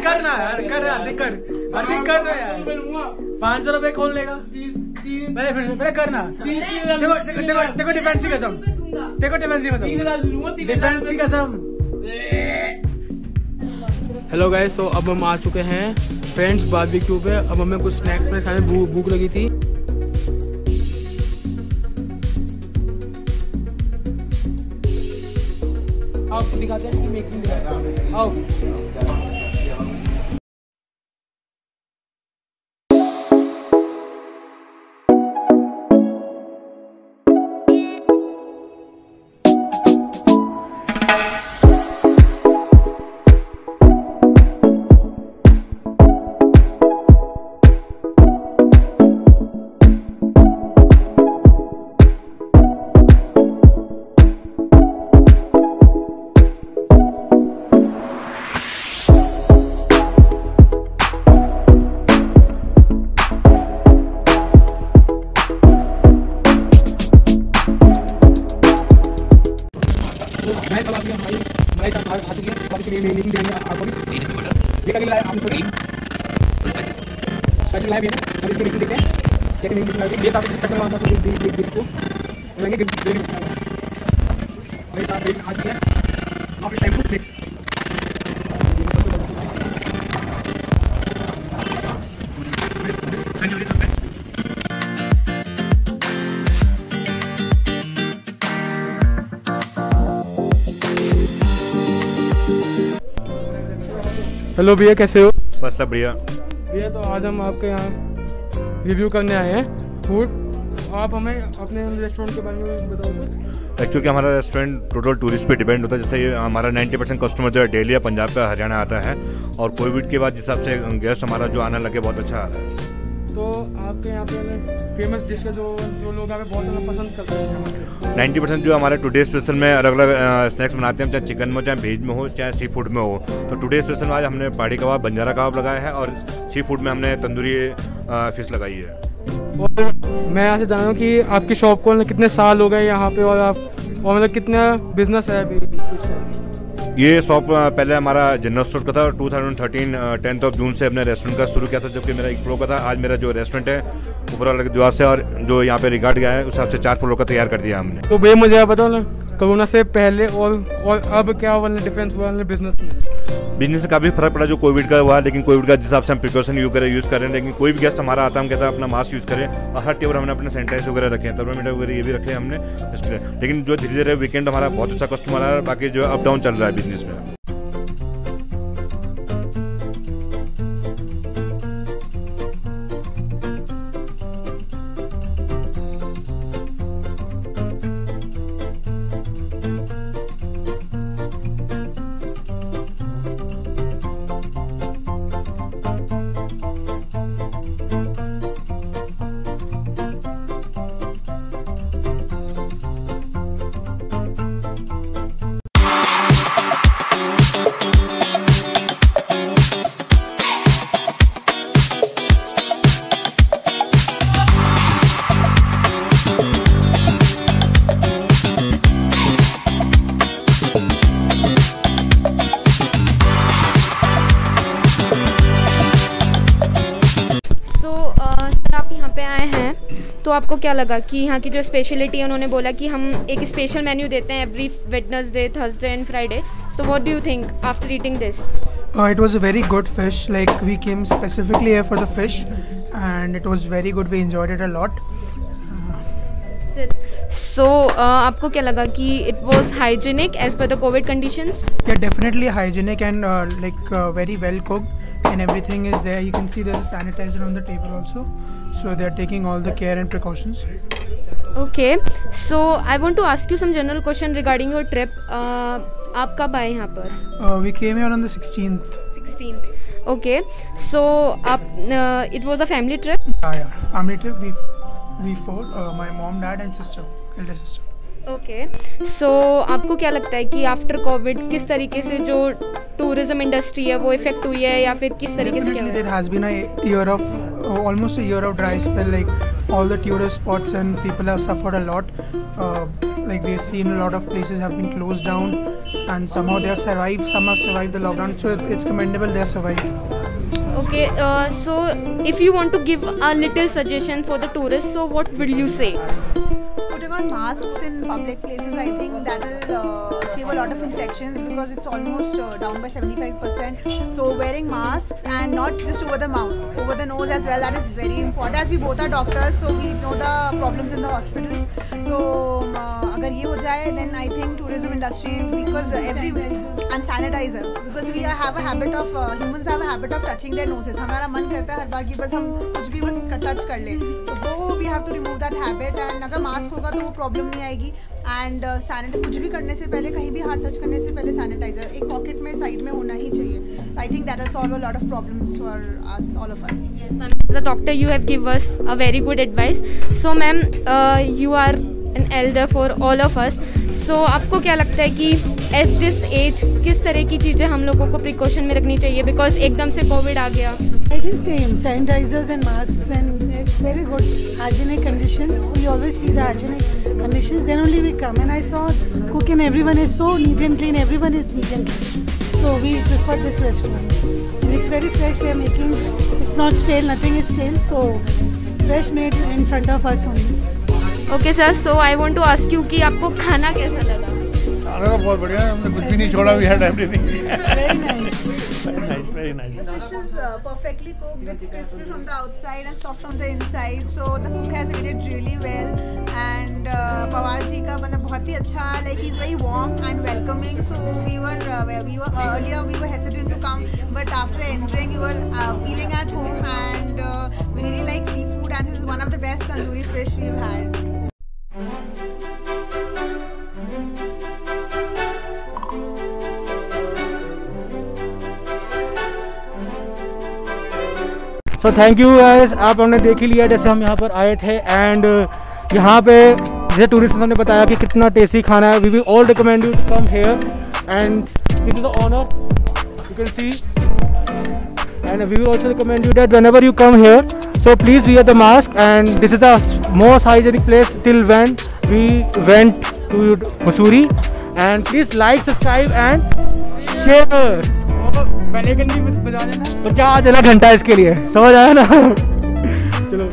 करना यार, कर यार, कर रहा यार। 500 रुपए कौन लेगा? पहले करना। देखो डिफेंस की कसम, डिफेंस की कसम। हेलो गाइस, तो अब हम आ चुके हैं फ्रेंड्स बारबेक्यू पे। अब हमें कुछ स्नैक्स में खाने भूख लगी थी। आपको दिखाते हैं कि मेकिंग दिखाया। आओ। हेलो भैया, कैसे हो? बस सब बढ़िया भैया। तो आज हम आपके यहाँ रिव्यू करने आए हैं फूड। आप हमें अपने रेस्टोरेंट के बारे में बताओ कुछ। एक्चुअली हमारा रेस्टोरेंट टोटल टूरिस्ट पे डिपेंड होता है। जैसे ये हमारा 90% कस्टमर जो है दिल्ली या पंजाब का हरियाणा आता है, और कोविड के बाद जिस हिसाब से गेस्ट हमारा जो आने लगे बहुत अच्छा आ रहा है। तो आपके यहाँ पे फेमस डिश का जो लोग हमें बहुत ज़्यादा पसंद करते हैं। 90% जो हमारे टुडे स्पेशल में अलग अलग स्नैक्स बनाते हैं, चाहे चिकन में, चाहे वेज में हो, चाहे सी फूड में हो। तो टुडे स्पेशल में आज हमने पहाड़ी कबाब, बंजारा कबाब लगाया है, और सी फूड में हमने तंदूरी फिश लगाई है। और मैं यहाँ से जान रहा हूँ कि आपकी शॉप को कितने साल हो गए यहाँ पे, और मतलब कितना बिजनेस है अभी? ये शॉप पहले हमारा जनरल स्टोर का था। 2013 10 जून से अपने रेस्टोरेंट का शुरू किया था, जबकि मेरा 1 फ्लोर का था। आज मेरा जो रेस्टोरेंट है ऊपर द्वार से, और जो यहाँ पे रिगार्ड गया है उस हिसाब से 4 फ्लोर का तैयार कर दिया हमने। तो भैया मुझे आप बताओ ना, कोरोना से पहले और अब क्या वाला डिफरेंस हुआ बिजनेस में? बिजनेस से काफ़ी फर्क पड़ा जो कोविड का हुआ, लेकिन कोविड का जिस हिसाब से हम प्रिकॉशन यूज़ कर रहे हैं। लेकिन कोई भी गेस्ट हमारा आता है, हम कहता है अपना मास्क यूज़ करें, और हर टेबल हमने अपने सैनिटाइज वगैरह रखे हैं, थर्मामीटर वगैरह ये भी रखे हैं हमने इसलिए। लेकिन जो धीरे धीरे वीकेंड हमारा बहुत अच्छा कस्टमर आ रहा है, बाकी जो अप डाउन चल रहा है बिजनेस में। तो आपको क्या लगा कि यहाँ की जो स्पेशलिटी है, उन्होंने बोला कि हम एक स्पेशल मेन्यू देते हैं every Wednesday, Thursday and Friday. So what do you think after eating this? It was a very good fish. Like we came specifically here for the fish, and it was very good. We enjoyed it a lot. So आपको क्या लगा कि it was hygienic as per the COVID conditions? Yeah, definitely hygienic and very well cooked, and everything is there. You can see there's a sanitizer on the table also, so they are taking all the care and precautions. Okay, so I want to ask you some general question regarding your trip. आप कब आए यहाँ पर? We came here on the 16th. 16th. Okay, so it was a family trip? Yeah, family trip. We four, my mom, dad and sister, elder sister. Okay, so आपको क्या लगता है कि आफ्टर कोविड किस तरीके से जो टूरिज्म इंडस्ट्री है वो इफेक्ट हुई है, या फिर किस तरीके से? There has been a year of almost a year of dry spell. Like all the tourist spots and people have suffered a lot. Like we have seen a lot of places have been closed down, and somehow they have survived. Some have survived the lockdown, so it's commendable they have survived. Okay, so if you want to give a little suggestion for the tourists, so what will you say? Putting on masks in public places, I think that will save a lot of infections, because it's almost down by 75%. So wearing masks, and not just over the mouth, over the nose as well, that is very important. As we both are doctors, so we know the problems in the hospitals. So agar ye ho jaye, then I think tourism industry, because and sanitizer, because we have a habit of humans have a habit of touching their noses. हमारा मन करता है हर बार कि बस हम कुछ भी बस टच कर ले, तो वो we have to remove that habit. And अगर मास्क होगा तो वो प्रॉब्लम नहीं आएगी. एंड सैनिटाइज कुछ भी करने से पहले, कहीं भी हाथ टच करने से पहले सैनिटाइजर एक पॉकेट में साइड में होना ही चाहिए. I think that will solve a lot of problems for us, all of us. Yes, ma'am. As a doctor, you have given us a very good advice. So, ma'am, you are an elder for all of us. So, आपको क्या लगता है कि at this age किस तरह की चीज़ें हम लोगों को प्रिकॉशन में रखनी चाहिए, बिकॉज एकदम से कोविड आ गया? I think same, sanitizers and masks, and it's very good hygienic conditions. We always see the hygienic conditions, then only we come. And I saw cook and everyone is so neat and clean, everyone is neat and clean. So we prefer this restaurant. And it's very fresh, they are making, it's not stale, nothing is stale, so fresh made in front of us only. Okay sir, so I want to ask you कि आपको खाना कैसा लगा? खाना तो बहुत बढ़िया है, हमने कुछ भी नहीं छोड़ा, we had everything. Very nice. Very nice, very nice. The fish is perfectly cooked. It's crispy from the outside and soft from the inside. So the cook has made it really well. And Pawar ji का बना बहुत ही अच्छा. Like he's very warm and welcoming. So we were earlier we were hesitant to come, but after entering, we were feeling at home, and we really like seafood. And this is one of the best tandoori fish we've had. So thank you guys, आप हमने देख ही लिया जैसे हम यहाँ पर आए थे. एंड यहाँ पे जैसे टूरिस्ट ने बताया कि कितना टेस्टी खाना है. We will all recommend you to come here, and this is the owner you can see. And we will also recommend you that whenever you come here, so please wear the mask. And this is the most hygienic place till when we went to Mussoorie. And please like, subscribe and share. बजा देना घंटा इसके लिए, समझ आया ना? चलो.